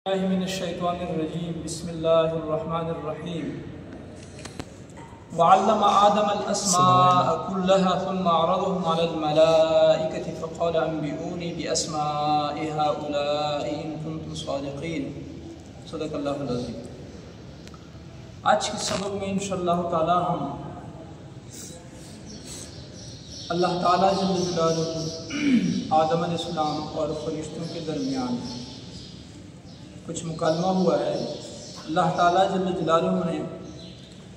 बिस्मिल्लाहिर्रहमानिर्रहीम। वअल्लम आदम अल-अस्माअ कुल्लहा सुम्मा अरदहुम अलल मलाइकति फ़क़ाल अंबिऊनी बिअस्माइ हाउलाइ इन कुंतुम सादिक़ीन। सदक़ल्लाहुल अज़ीम। आज के सबक में इंशाअल्लाह ताला हम अल्लाह ताला जल्ल जलालुहु आदम अलैहिस्सलाम और फरिश्तों के दरमियान कुछ मुकालमा हुआ है। अल्लाह ताला जल्ल जलालुहु ने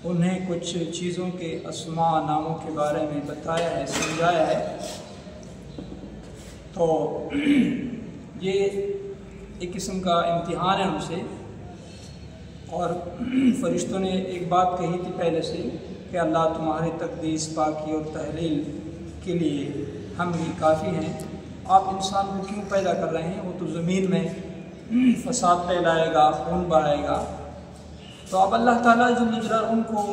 उन्हें कुछ चीज़ों के अस्मा नामों के बारे में बताया है, समझाया है। तो ये एक किस्म का इम्तिहान है उनसे। और फरिश्तों ने एक बात कही थी पहले से कि अल्लाह तुम्हारी तक़दीस, पाकी और तहलील के लिए हम ही काफ़ी हैं। आप इंसान को क्यों पैदा कर रहे हैं? वो तो ज़मीन में फसाद फैलाएगा, खून बहाएगा। तो अब अल्लाह ताला जल्ल जलालुहु उनको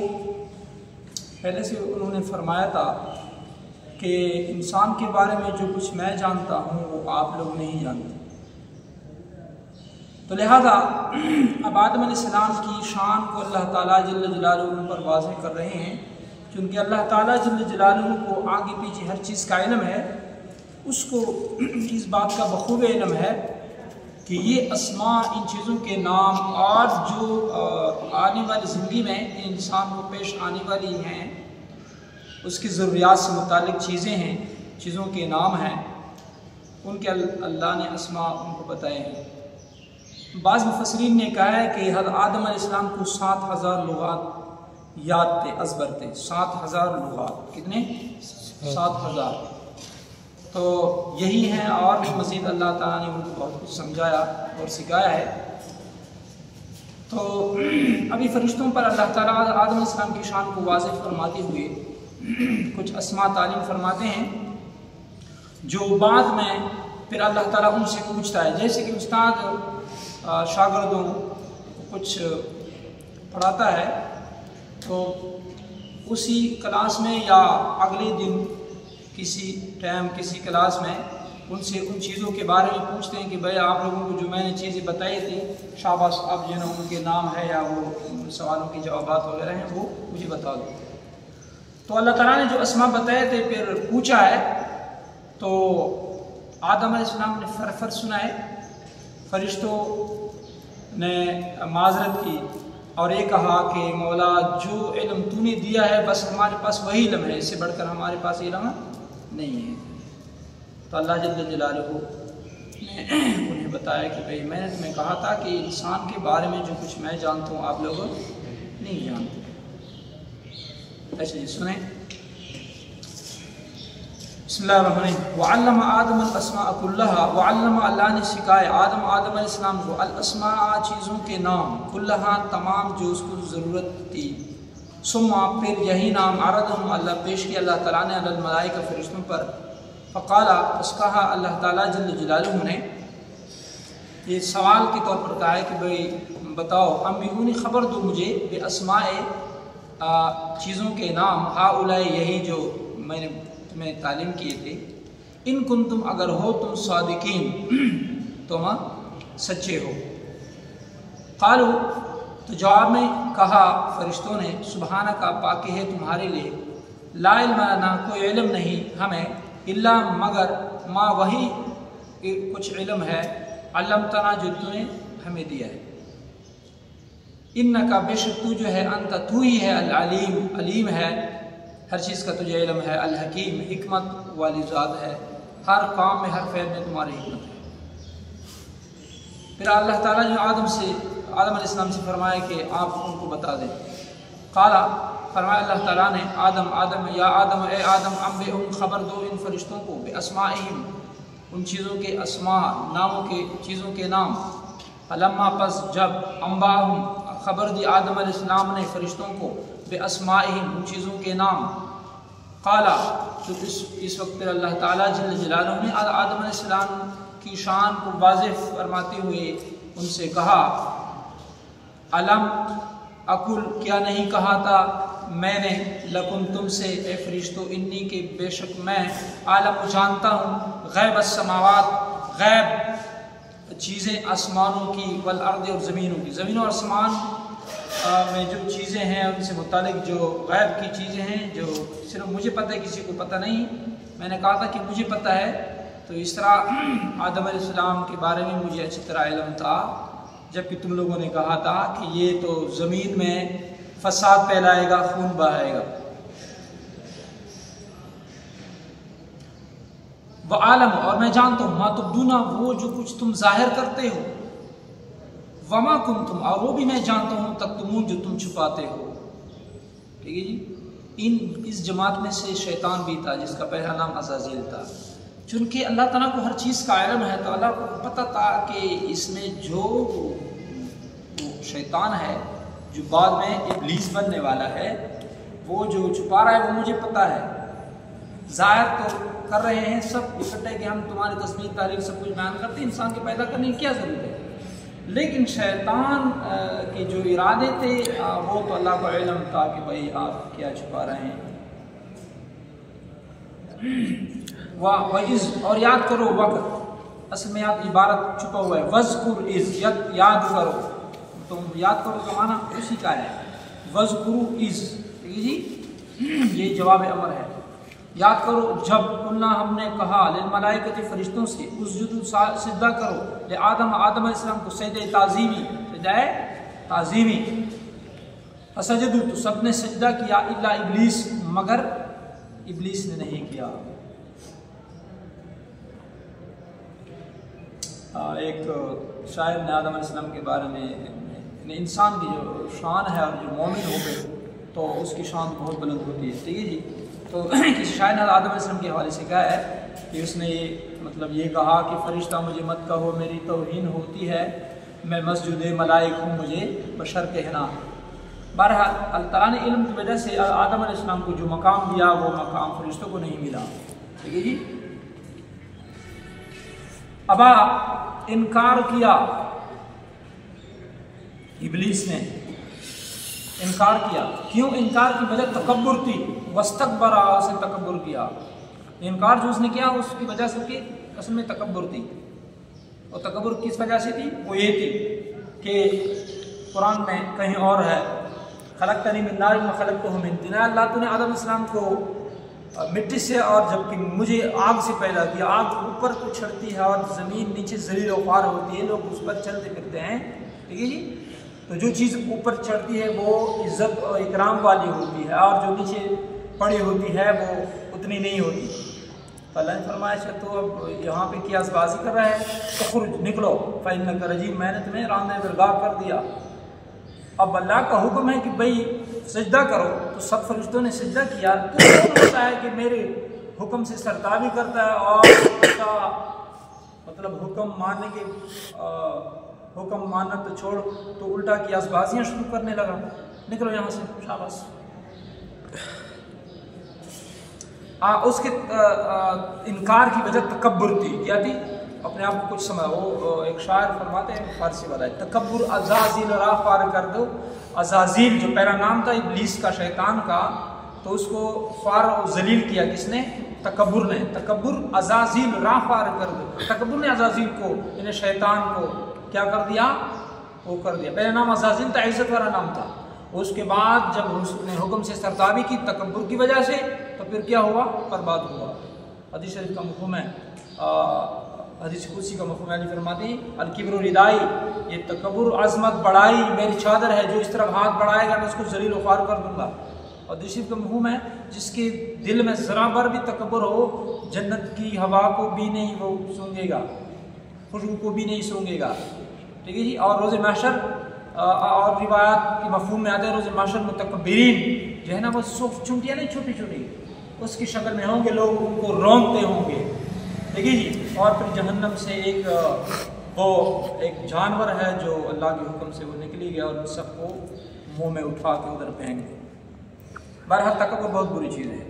पहले से उन्होंने फरमाया था कि इंसान के बारे में जो कुछ मैं जानता हूँ वो आप लोग नहीं जानते। तो लिहाजा अब आदम अलैहिस्सलाम की शान को अल्लाह ताला जल्ल जलालुहु उन पर वाज़ेह कर रहे हैं, क्योंकि अल्लाह ताला जल्ल जलालुहु को आगे पीछे हर चीज़ का इल्म है। उसको इस बात का बखूबे इल्म है कि ये अस्मा, इन चीज़ों के नाम और जो आने वाली ज़िंदगी में इंसान को पेश आने वाली हैं उसकी ज़रूरियात से मुतालिक चीज़ें हैं, चीज़ों के नाम हैं, उनके अल्लाह ने अस्मा उनको बताए हैं। बाज़ मुफस्सिरीन ने कहा है कि हज़रत आदम अलैहिस्सलाम को 7000 लुगात याद थे, अज़बर थे। 7000 लुगात। कितने? 7000। तो यही है। और भी मज़ीद अल्लाह ताला ने उनको बहुत कुछ समझाया और सिखाया है। तो अभी फ़रिश्तों पर अल्लाह ताला आदम अलैहिस्सलाम की शान को वाज़ेह फरमाते हुए कुछ अस्मा तालीम फरमाते हैं, जो बाद में फिर अल्लाह ताला उनसे पूछता है। जैसे कि उस्ताद शागिर्दों को कुछ पढ़ाता है तो उसी क्लास में या अगले दिन किसी टाइम किसी क्लास में उनसे उन चीज़ों के बारे में पूछते हैं कि भाई आप लोगों को जो मैंने चीज़ें बताई थी, शाबाश, अब जो है उनके नाम है या वो सवालों के जवाबात वगैरह हैं वो मुझे बता दो। तो अल्लाह ताला ने जो अस्मा बताए थे फिर पूछा है। तो आदम अलैहिस्सलाम ने फर सुनाए, फरिश्तों ने माजरत की और ये कहा कि मौला जो इल्म तूने दिया है बस हमारे पास वही इल्म है, इससे बढ़कर हमारे पास इल्म नहीं है। तो अल्लाह जल्ल जलालुहु ने उन्हें बताया कि भाई मैंने तुम्हें कहा था कि इंसान के बारे में जो कुछ मैं जानता हूँ आप लोग नहीं जानते। ऐसे जी सुने। बिस्मिल्लाहिर्रहमानिर्रहीम। वअल्लम आदम अल-अस्माअ कुल्लहा। वअल्लम, अल्लाह ने सिखाया आदम अलैहिस्सलाम को अल-अस्माअ, चीज़ों के नाम, कुल्लहा, तमाम जो उसको ज़रूरत थी। सुम्मा, फिर यही नाम, अरदहुम, अल्लाह पेश किया अल्लाह ताला ने अलल मलाइका, फरिश्तों पर। फ़क़ाला, बस कहा अल्लाह ताला जल्ल जलालुहु ने ये सवाल के तौर पर कहा है कि भाई बताओ, अंबिऊनी, खबर दो मुझे, बेअस्माए, चीज़ों के नाम, हाउलाए, यही जो मैंने तुम्हें तालीम किए थे, इन कुंतुम, अगर हो तुम सादिकीन, तुम सच्चे हो। क़ालू, तो जवाब में कहा फरिश्तों ने, सुबहानका, पाकी है तुम्हारे लिए, ला इल्म लना, कोई इल्म नहीं हमें, इल्ला, मगर, मा, वही कुछ इल्म है, अल्लमतना, जो तूने हमें दिया है। इन्नका, बेशक तू जो है, अंत, तू ही है, अल अलीम, अलीम है, हर चीज़ का तुझे इल्म है, अल हकीम, हिकमत वाली ज़ात है, हर काम में हर फ़ैल में तुम्हारी हिकमत है। फिर अल्लाह ताला जो आदम अलैहिस्सलाम से फरमाया कि आप उनको बता दें। काला, फरमाया अल्लाह ताला ने आदम, या आदम, ए आदम, अम्बे, उन खबर दो इन फरिश्तों को, बेअस्माइहिम, उन चीज़ों के अस्मा, नामों के, चीज़ों के नाम। फलम्मा, पस जब, अम्बाहुम, खबर दी आदम अलैहिस्सलाम ने फरिश्तों को, बेअस्माइहिम, उन चीज़ों के नाम। काला, तो इस वक्त पर अल्लाह ताला जल्ल जलालुहु ने आदम अलैहिस्सलाम की शान को वाज़ेह फरमाते हुए उनसे कहा, अलम अकुल, क्या नहीं कहा था मैंने, लकुम, तुमसे, ए फरिश्तों, इन्नी के बेशक मैं, आलम, जानता हूँ, गैब अस्समावात, गैब चीज़ें आसमानों की, वल अर्द और ज़मीनों की, ज़मीन और आसमान में जो चीज़ें हैं उनसे मुतालिक जो गैब की चीज़ें हैं जो सिर्फ मुझे पता है, किसी को पता नहीं। मैंने कहा था कि मुझे पता है, तो इस तरह आदम अलैहिस्सलाम के बारे में मुझे अच्छी तरह इल्म था, जबकि तुम लोगों ने कहा था कि ये तो ज़मीन में फसाद फैलाएगा, खून बहाएगा। वह आलम, और मैं जानता हूँ, मा तुबदूना, वो जो कुछ तुम जाहिर करते हो, वमा कुंतुम, और वो भी मैं जानता हूँ, तक्तुमून, जो तुम छुपाते हो। ठीक है जी। इस जमात में से शैतान भी था जिसका पहला नाम अज़ाज़ील था। चूँकि अल्लाह ताला को हर चीज़ का इल्म है, तो अल्लाह को पता था कि इसमें जो शैतान है जो बाद में इब्लीस बनने वाला है, वो जो छुपा रहा है वो मुझे पता है। ज़ाहिर तो कर रहे हैं सब इकट्ठे कि हम तुम्हारी तस्बीह तारीफ सब कुछ बयान करते हैं, इंसान के पैदा करने की क्या ज़रूरत है। लेकिन शैतान के जो इरादे थे वो तो अल्लाह को इल्म था कि भाई आप क्या छुपा रहे हैं। वाह इज़, और याद करो वक्त, असल में याद इबारत छुपा हुआ है, वज़कुर इज़, याद करो, तुम याद करो का माना उसी का है, वज़कुरु इज़। ठीक है जी, ये जवाब अमर है। याद करो जब कुल्ना, हमने कहा, लिल मलाइकति, फरिश्तों से, उसजुदू, सिजदा करो, ले आदम, आदम अलैहिस्सलाम को, सजदे ताज़ीमी, सजदाए ताज़ीमी, फसजदू, तो सबने सजदा किया, इल्ला इब्लीस, मगर इब्लीस ने नहीं किया। एक शायर ने आदम अलैहिस्सलाम के बारे में, इंसान की जो शान है और जो मोमिन हो गए तो उसकी शान बहुत बुलंद होती है। ठीक है जी। तो किसी शायर ने आदम अलैहिस्सलाम के हवाले से कहा है कि उसने ये कहा कि फ़रिश्ता मुझे मत कहो, मेरी तौहीन होती है, मैं मस्जिद मलाइक हूँ, मुझे बशर कहना। बहरहाल अल्लाह ताला ने इल्म की वजह से आदम अलैहिस्सलाम को जो मकाम दिया वो मकाम फरिश्तों को नहीं मिला। ठीक है जी। अबा, इनकार किया इब्लीस ने, इनकार किया। क्यों इनकार की वजह? तकब्बुर थी, वस्तकबरा, उसने तकब्बुर किया। इनकार जो उसने किया उसकी वजह से कि असल में तकब्बुर थी। और तकब्बुर किस वजह से थी? वो ये थी कि कुरान में कहीं और है, खलक़तनी मिन नार व खलक़तहु मिन तीन, अल्लाह तूने आदम अलैहिस्सलाम को मिट्टी से और जबकि मुझे आग से पैदा किया। आग ऊपर को चढ़ती है और ज़मीन नीचे ज़लील व ख़्वार होती है, लोग उस पर चलते फिरते हैं। ठीक है जी। तो जो चीज़ ऊपर चढ़ती है वो इज़्ज़त और इकराम वाली होती है, और जो नीचे पड़ी होती है वो उतनी नहीं होती। तो अल्लाह ने फरमाया तो अब यहाँ पे कियासबाजी कर रहा है, तो खुद निकलो, फ़इन्नका रजीम, मैंने तुम्हें रांदे दरगाह कर दिया। अब अल्लाह का हुक्म है कि भाई सजदा करो, तो सब फरिश्तों ने सजदा किया। तो कौन होता है कि मेरे हुक्म से सरताबी करता है और उसका मतलब हुक्म मानने के हुक्म मानना तो छोड़, तो उल्टा कियासबाजियाँ शुरू करने लगा। निकलो यहाँ से, शाबाश। उसके इनकार की वजह तकब्बुर थी। क्या थी? अपने आप को कुछ समझ। वो एक शायर फरमाते हैं, फारसी वाला है, तकब्बुर अज़ाज़ील राह पार कर दो। अज़ाज़ील जो पहला नाम था इब्लीस का, शैतान का, तो उसको फार और जलील किया किसने? तकब्बुर ने। तकब्बुर अज़ाज़ील राह पार कर दो। तकब्बुर ने अज़ाज़ील को, यानी शैतान को क्या कर दिया? वो कर दिया। पहला नाम अज़ाज़ील था, इज़्ज़त वाला नाम था। उसके बाद जब उसने हुक्म से सरताबी की तकब्बुर की वजह से, तो फिर क्या हुआ? बर्बाद हुआ। हदीस शरीफ का मफ़हूम है, हदीस कुदसी का मफ़हूम है, फरमाते हैं अल किब्रु रिदाई, ये तकब्बुर अज़मत बढ़ाई मेरी चादर है, जो इस तरफ हाथ बढ़ाएगा मैं उसको ज़लील व ख़्वार कर दूंगा। और हदीस शरीफ का मफ़हूम है, जिसके दिल में ज़रा भर भी तकब्बुर हो, जन्नत की हवा को भी नहीं वो सूंघेगा, खुशबू को भी नहीं सूंघेगा। ठीक है जी। और रोज़े महशर और रिवायात के मफ़हूम में आता है, रोज़े महशर मुतकब्बिरीन जो है ना, वो चुंटियाँ नहीं, छोटी छोटी उसकी शक्ल में होंगे, लोग उनको रौंदते होंगे। ठीक है जी। और फिर जहन्नम से एक जानवर है जो अल्लाह के हुक्म से वो निकली गया और सबको मुंह में उठा के उधर फेंक दे। बहरहाल तकब्बुर बहुत बुरी चीज़ है।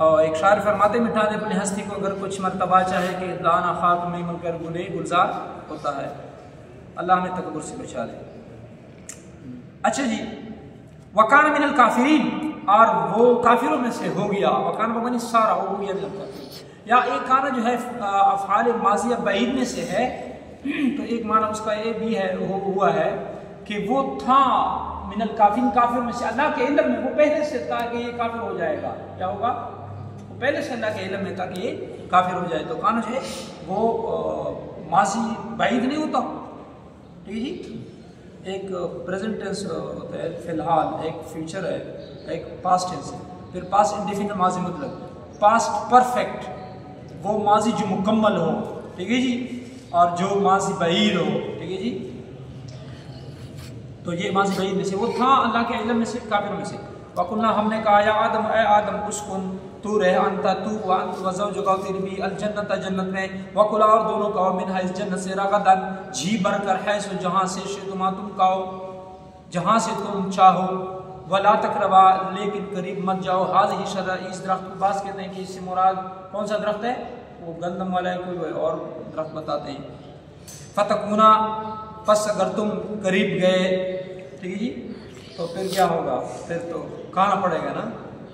और एक शायर फरमाते, मिटा दे अपनी हस्ती को अगर कुछ मर्तबा चाहे कि दाना खाक में मिलकर गुले गुलजार होता है। अल्लाह हमें तकब्बुर से बचा ले। अच्छा जी। वकान मिनल काफिरीन, और वो काफिरों में से हो गया। वकान बनी सारा, वो हो गया मिनल काफिरीन, या एक काना जो है अफ़आल माज़िया बईद में से है, तो एक माना उसका ये भी है हुआ है कि वो था मिनल काफिर, काफिर में से, अल्लाह के इल्म में वो पहले से था कि ये काफिर हो जाएगा। क्या होगा? वो पहले से अल्लाह के इल्म में था कि ये काफिर हो जाए। तो काना जो है वो माजी बाइद नहीं होता, ठीक है जी। एक प्रेजेंट टेंस होता है फिलहाल, एक फ्यूचर है, एक पास्ट टेंस है, फिर पास्ट इंडेफिनिट माजी मतलब, पास्ट परफेक्ट वो माजी जो मुकम्मल हो, ठीक है जी, और जो माजी बईद हो, ठीक है जी। तो ये माजी बईद में से वो था अल्लाह के इल्म में से, काफिर में से। वकुल्ना हमने कहा या आदम, ए आदम उस्कुन तू रहे, अंता तू व अंत वज़ौजुका तेरी भी अल जन्नत, जन्नत में, वकुला और दोनों खाओ मिन इस जन्नत से, रगदन जी भरकर है सो जहाँ से शितुमा तुम खाओ, जहाँ से तुम चाहो, वला तकरबा लेकिन करीब मत जाओ, हाल ही शरा इस दरख्त को। बास कहते हैं कि इससे मुराद कौन सा दरख्त है, वो गंदम वाला है, कोई और दरख्त बताते हैं। फतकुना बस अगर तुम करीब गए, ठीक है जी, तो फिर क्या होगा, फिर तो खाना पड़ेगा ना।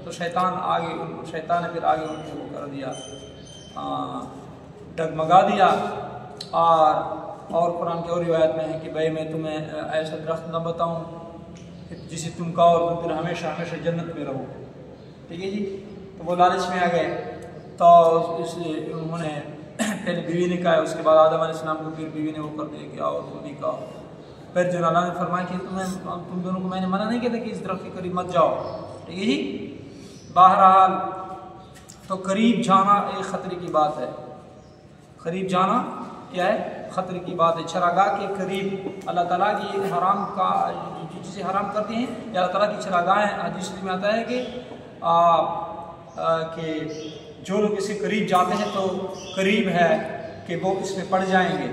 तो शैतान ने फिर आगे उनको वो कर दिया, डगमगा दिया। और कुरान की और रिवायत में है कि भाई मैं तुम्हें ऐसा दरख्त न बताऊं जिसे तुम खाओ और तुम फिर हमेशा हमेशा जन्नत में रहो, ठीक है जी। तो वो लालच में आ गए, तो इसलिए उन्होंने पहले बीवी ने कहा, उसके बाद आदम अलैहिस्सलाम को फिर बीवी ने वो कर दिया कि आओ तुम भी खाओ। फिर जो अल्लाह ने फरमाया कि तुम दोनों को मैंने मना नहीं किया था कि इस दरख्त के करीब मत जाओ, ठीक है जी। बहरहाल तो करीब जाना एक ख़तरे की बात है, करीब जाना क्या है, ख़तरे की बात है। चरागाह के करीब अल्लाह ताला की हराम का जो चीज़ें हराम करते हैं, या अल्लाह ताला की चरागाहें, हदीस में आता है कि जो लोग इसके करीब जाते हैं तो करीब है कि वो इसमें पड़ जाएंगे।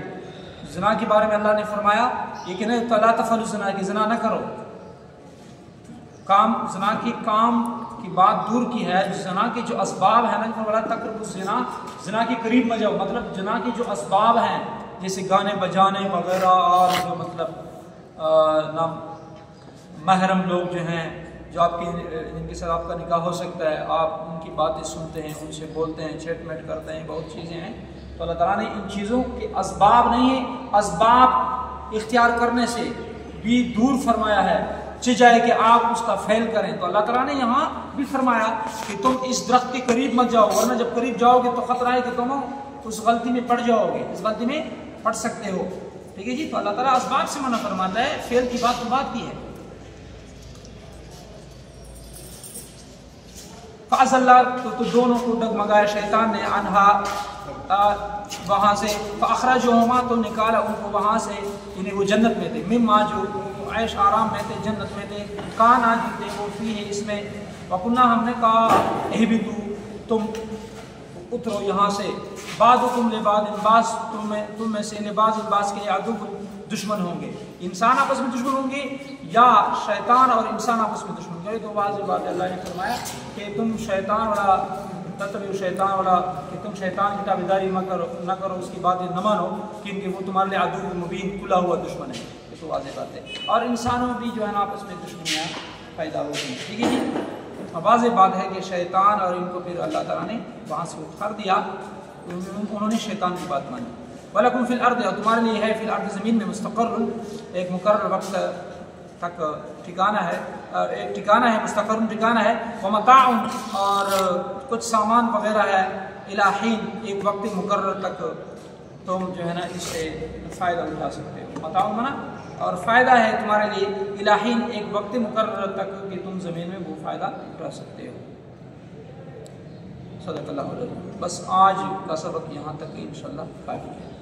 ज़िना के बारे में अल्लाह ने फरमाया ये कि नहीं तला तफलु ज़िना, कि ज़िना न करो, काम ज़िना की काम की बात दूर की है, ज़िना के जो असबाब है ना, बोला तक़रबु ज़िना, ज़िना के करीब मत जाओ, मतलब ज़िना के जो असबाब हैं जैसे गाने बजाने वगैरह, और जो मतलब ना महरम लोग जो हैं, जो आपकी जिनके साथ आपका निकाह हो सकता है, आप उनकी बातें सुनते हैं, उनसे बोलते हैं, चेटमेट करते हैं, बहुत चीज़ें हैं। तो अल्लाह ताला ने इन चीज़ों के असबाब नहीं है, असबाब इख्तियार करने से भी दूर फरमाया है, चाहे कि आप उसका फ़ैल करें। तो अल्लाह ताला ने यहाँ भी फरमाया कि तुम इस दरख्त के करीब मत जाओ, वरना जब करीब जाओगे तो ख़तरा है कि तुम उस गलती में पड़ जाओगे, इस गलती में पड़ सकते हो, ठीक है जी। तो अल्लाह ताला असबाब से मना फरमाता है, फ़ैल की बात तो बात की है। फ़अज़ल्ला तो दोनों को डगमगाया शैतान ने, अनहा वहाँ से, फ़अख़रजहुमा तो निकाला उनको वहाँ से, यानी वो जन्नत में थे, मिम्मा जो ऐश आराम में थे, जन्नत में थे, काना जो थे वो फी है इसमें। वकुन्ना हमने कहा एहबितू तुम उतरो यहाँ से, बादुकुम लिबाद बास तुम में से लिबास बास के अदु दुश्मन होंगे, इंसान आपस में दुश्मन होंगे या शैतान और इंसान आपस में दुश्मन होंगे। तो वाज़ेह बात अल्लाह ने फरमाया कि तुम शैतान वाला तत्व शैतान वाला कि तुम शैतान की ताबेदारी न करो, उसकी बातें न मानो, क्योंकि वो तुम्हारे लिए अदु मुबीन खुला हुआ दुश्मन है। ये तो वाज़ेह बात है। और इंसानों में भी जो है ना आपस में दुश्मनियाँ पैदा होगी, ठीक है जी। वाज़ेह बात है कि शैतान और इनको फिर अल्लाह ताला ने वहाँ से उतार दिया, उन्होंने शैतान की बात मानी। वलकुम फिल अर्द, तुम्हारे लिए है फिल अर्द ज़मीन में मुस्तक़र्रुन, एक मुकर्रर वक्त तक ठिकाना है, एक ठिकाना है, मुस्तक़र्रुन ठिकाना है, व मताउन और कुछ सामान वगैरह है, इलाहीन एक वक्त मुकर्रर तक तुम जो है ना इससे फ़ायदा उठा सकते हो। मताउन मना और फ़ायदा है तुम्हारे लिए, इलाहीन एक वक्त मुकर्रर तक कि तुम ज़मीन में वो फ़ायदा उठा सकते हो। सदक़ल्लाहु अलैहि। बस आज का सबक यहाँ तक इंशाअल्लाह काफ़ी है।